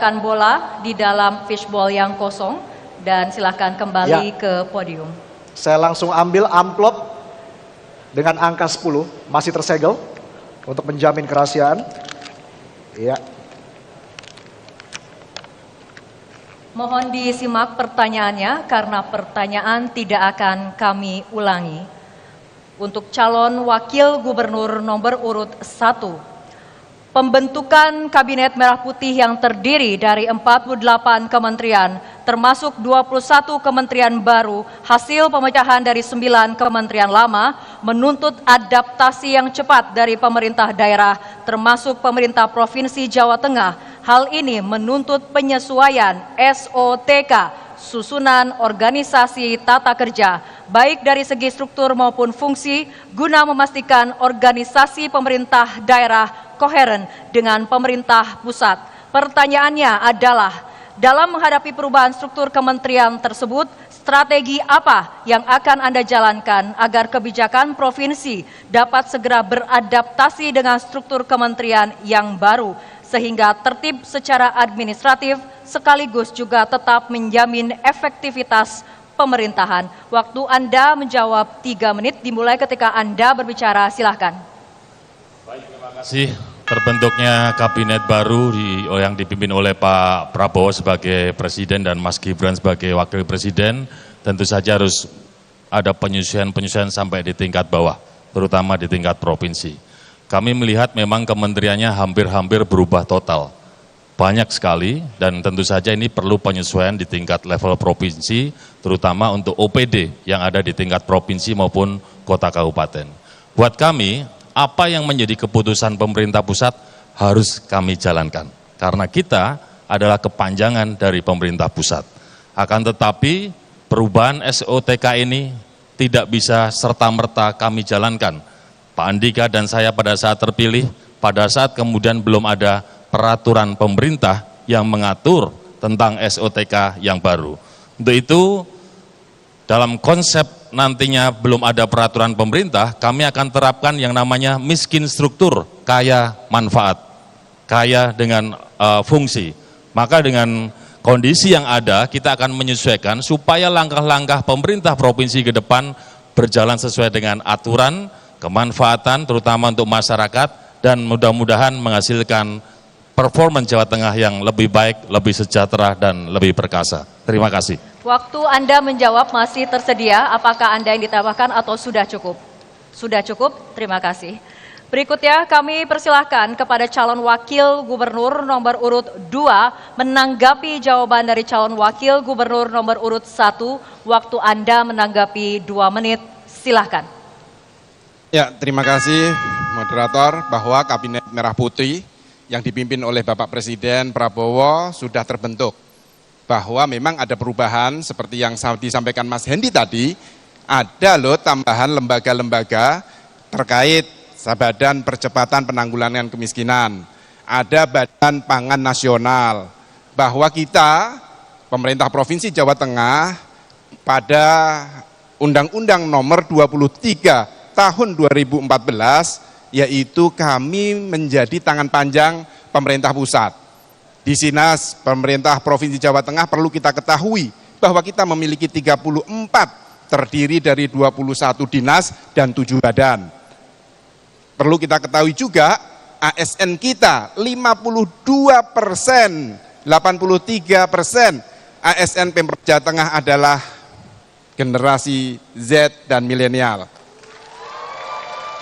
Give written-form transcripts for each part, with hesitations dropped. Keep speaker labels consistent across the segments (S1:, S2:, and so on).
S1: meletakkan bola di dalam fishbowl yang kosong dan silakan kembali ke podium.
S2: Saya langsung ambil amplop dengan angka 10 masih tersegel untuk menjamin kerahasiaan. Iya.
S1: Mohon disimak pertanyaannya karena pertanyaan tidak akan kami ulangi. Untuk calon wakil gubernur nomor urut 1. Pembentukan Kabinet Merah Putih yang terdiri dari 48 kementerian, termasuk 21 kementerian baru, hasil pemecahan dari 9 kementerian lama, menuntut adaptasi yang cepat dari pemerintah daerah, termasuk pemerintah Provinsi Jawa Tengah. Hal ini menuntut penyesuaian SOTK, susunan organisasi tata kerja, baik dari segi struktur maupun fungsi, guna memastikan organisasi pemerintah daerah koheren dengan pemerintah pusat. Pertanyaannya adalah, dalam menghadapi perubahan struktur kementerian tersebut, strategi apa yang akan Anda jalankan agar kebijakan provinsi dapat segera beradaptasi dengan struktur kementerian yang baru, sehingga tertib secara administratif sekaligus juga tetap menjamin efektivitas pemerintahan. Waktu Anda menjawab 3 menit dimulai ketika Anda berbicara, silahkan.
S3: Baik, terima kasih. Terbentuknya kabinet baru yang dipimpin oleh Pak Prabowo sebagai presiden dan Mas Gibran sebagai wakil presiden, tentu saja harus ada penyesuaian sampai di tingkat bawah, terutama di tingkat provinsi. Kami melihat memang kementeriannya hampir-hampir berubah total, banyak sekali, dan tentu saja ini perlu penyesuaian di tingkat level provinsi, terutama untuk OPD yang ada di tingkat provinsi maupun kota kabupaten. Buat kami, apa yang menjadi keputusan pemerintah pusat harus kami jalankan. Karena kita adalah kepanjangan dari pemerintah pusat. Akan tetapi perubahan SOTK ini tidak bisa serta-merta kami jalankan. Pak Andika dan saya pada saat terpilih, pada saat kemudian belum ada peraturan pemerintah yang mengatur tentang SOTK yang baru. Untuk itu, dalam konsep nantinya belum ada peraturan pemerintah, kami akan terapkan yang namanya miskin struktur, kaya manfaat, kaya dengan fungsi. Maka dengan kondisi yang ada, kita akan menyesuaikan supaya langkah-langkah pemerintah provinsi ke depan berjalan sesuai dengan aturan, kemanfaatan, terutama untuk masyarakat, dan mudah-mudahan menghasilkan performa Jawa Tengah yang lebih baik, lebih sejahtera, dan lebih perkasa. Terima kasih.
S1: Waktu Anda menjawab masih tersedia, apakah Anda yang ditambahkan atau sudah cukup? Sudah cukup, terima kasih. Berikutnya kami persilahkan kepada calon wakil gubernur nomor urut 2 menanggapi jawaban dari calon wakil gubernur nomor urut 1. Waktu Anda menanggapi 2 menit, silahkan.
S4: Ya, terima kasih moderator, bahwa Kabinet Merah Putih yang dipimpin oleh Bapak Presiden Prabowo sudah terbentuk. Bahwa memang ada perubahan seperti yang disampaikan Mas Hendi tadi, ada loh tambahan lembaga-lembaga terkait Badan Percepatan Penanggulangan Kemiskinan, ada Badan Pangan Nasional, bahwa kita, pemerintah Provinsi Jawa Tengah, pada Undang-Undang Nomor 23 Tahun 2014, yaitu kami menjadi tangan panjang pemerintah pusat. Di Sinas pemerintah Provinsi Jawa Tengah perlu kita ketahui bahwa kita memiliki 34, terdiri dari 21 dinas dan 7 badan. Perlu kita ketahui juga ASN kita 52%, 83% ASN Pemprov Jawa Tengah adalah generasi Z dan milenial.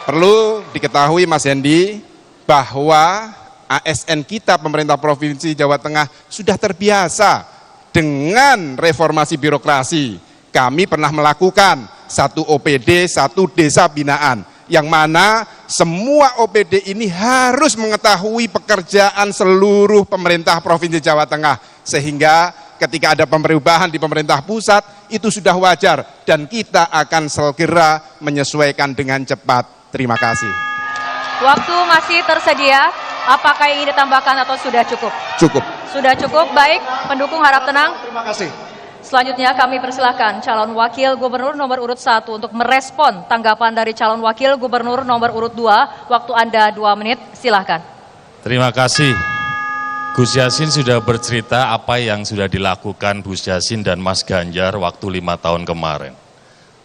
S4: Perlu diketahui Mas Hendi bahwa ASN kita pemerintah Provinsi Jawa Tengah sudah terbiasa dengan reformasi birokrasi. Kami pernah melakukan 1 OPD, 1 desa binaan, yang mana semua OPD ini harus mengetahui pekerjaan seluruh pemerintah Provinsi Jawa Tengah, sehingga ketika ada perubahan di pemerintah pusat itu sudah wajar dan kita akan segera menyesuaikan dengan cepat. Terima kasih.
S1: Waktu masih tersedia, apakah ingin ditambahkan atau sudah cukup?
S4: Cukup.
S1: Sudah cukup, baik. Pendukung harap tenang.
S2: Terima kasih.
S1: Selanjutnya kami persilahkan calon wakil gubernur nomor urut 1 untuk merespon tanggapan dari calon wakil gubernur nomor urut 2. Waktu Anda 2 menit, silahkan.
S3: Terima kasih. Gus Yassin sudah bercerita apa yang sudah dilakukan Gus Yassin dan Mas Ganjar waktu 5 tahun kemarin.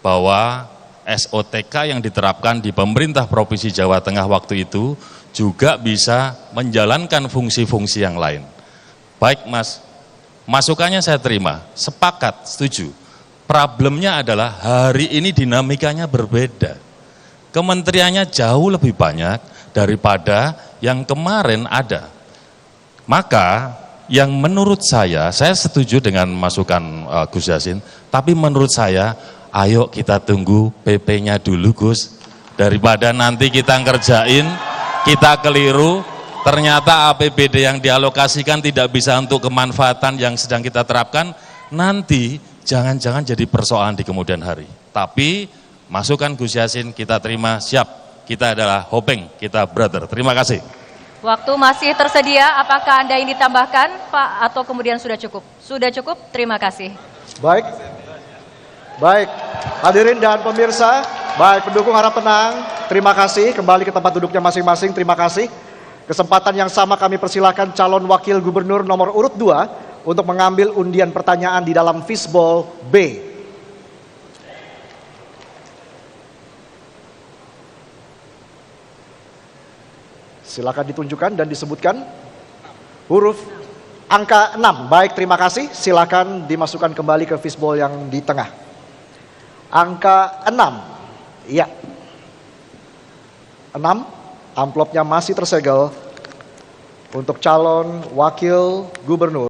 S3: Bahwa SOTK yang diterapkan di pemerintah Provinsi Jawa Tengah waktu itu juga bisa menjalankan fungsi-fungsi yang lain. Baik Mas, masukannya saya terima, sepakat, setuju. Problemnya adalah hari ini dinamikanya berbeda. Kementeriannya jauh lebih banyak daripada yang kemarin ada. Maka yang menurut saya setuju dengan masukan Gus Yassin, tapi menurut saya, ayo kita tunggu PP-nya dulu Gus, daripada nanti kita ngerjain, kita keliru, ternyata APBD yang dialokasikan tidak bisa untuk kemanfaatan yang sedang kita terapkan, nanti jangan-jangan jadi persoalan di kemudian hari. Tapi masukan Gus Yassin kita terima, siap, kita adalah Hopeng, kita brother. Terima kasih.
S1: Waktu masih tersedia, apakah Anda ingin ditambahkan, Pak, atau kemudian sudah cukup? Sudah cukup, terima kasih.
S2: Baik, hadirin dan pemirsa, baik pendukung harap tenang, terima kasih, kembali ke tempat duduknya masing-masing, terima kasih. Kesempatan yang sama kami persilakan calon wakil gubernur nomor urut 2 untuk mengambil undian pertanyaan di dalam fishbowl B. Silakan ditunjukkan dan disebutkan huruf angka 6. Baik, terima kasih. Silakan dimasukkan kembali ke fishbowl yang di tengah. Angka 6. Iya. 6. Amplopnya masih tersegel untuk calon wakil gubernur.